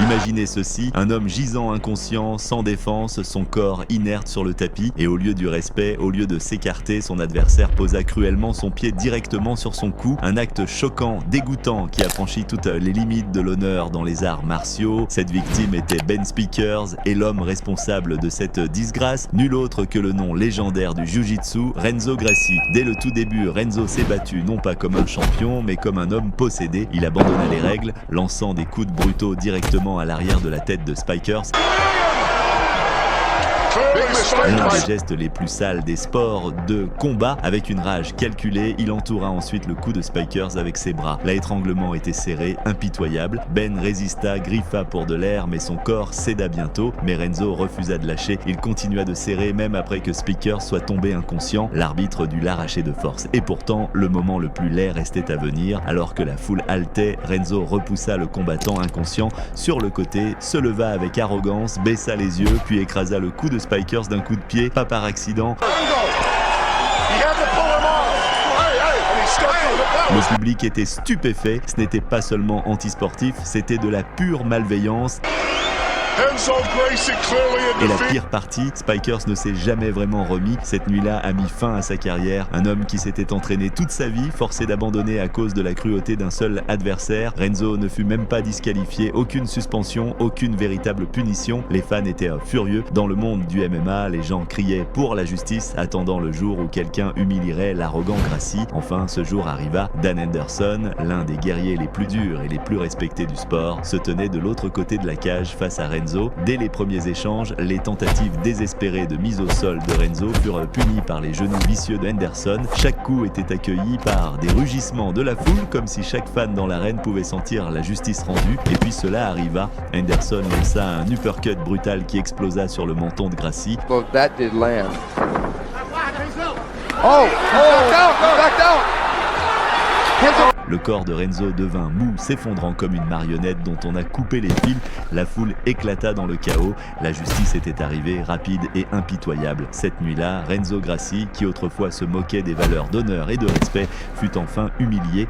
Imaginez ceci, un homme gisant inconscient, sans défense, son corps inerte sur le tapis, et au lieu du respect, au lieu de s'écarter, son adversaire posa cruellement son pied directement sur son cou, un acte choquant, dégoûtant, qui a franchi toutes les limites de l'honneur dans les arts martiaux. Cette victime était Ben Speakers, et l'homme responsable de cette disgrâce, nul autre que le nom légendaire du Jiu-Jitsu, Renzo Gracie. Dès le tout début, Renzo s'est battu non pas comme un champion, mais comme un homme possédé. Il abandonna les règles, lançant des coups de brutaux directement à l'arrière de la tête de Spikers. L'un des gestes les plus sales des sports de combat. Avec une rage calculée, il entoura ensuite le cou de Spikers avec ses bras. L'étranglement était serré, impitoyable. Ben résista, griffa pour de l'air, mais son corps céda bientôt. Mais Renzo refusa de lâcher. Il continua de serrer même après que Spikers soit tombé inconscient. L'arbitre dut l'arracher de force. Et pourtant, le moment le plus laid restait à venir. Alors que la foule haletait, Renzo repoussa le combattant inconscient sur le côté, se leva avec arrogance, baissa les yeux, puis écrasa le cou de Spikers d'un coup de pied, pas par accident. Le public était stupéfait, ce n'était pas seulement antisportif, c'était de la pure malveillance. Et la pire partie, Spikers ne s'est jamais vraiment remis. Cette nuit-là a mis fin à sa carrière. Un homme qui s'était entraîné toute sa vie, forcé d'abandonner à cause de la cruauté d'un seul adversaire. Renzo ne fut même pas disqualifié, aucune suspension, aucune véritable punition. Les fans étaient furieux. Dans le monde du MMA, les gens criaient pour la justice, attendant le jour où quelqu'un humilierait l'arrogant Gracie. Enfin, ce jour arriva. Dan Henderson, l'un des guerriers les plus durs et les plus respectés du sport, se tenait de l'autre côté de la cage face à Renzo. Dès les premiers échanges, les tentatives désespérées de mise au sol de Renzo furent punies par les genoux vicieux de Henderson. Chaque coup était accueilli par des rugissements de la foule, comme si chaque fan dans l'arène pouvait sentir la justice rendue. Et puis cela arriva. Henderson lança un uppercut brutal qui explosa sur le menton de Gracie. Well, that did land. Oh, backed out. Le corps de Renzo devint mou, s'effondrant comme une marionnette dont on a coupé les fils. La foule éclata dans le chaos. La justice était arrivée, rapide et impitoyable. Cette nuit-là, Renzo Gracie, qui autrefois se moquait des valeurs d'honneur et de respect, fut enfin humilié.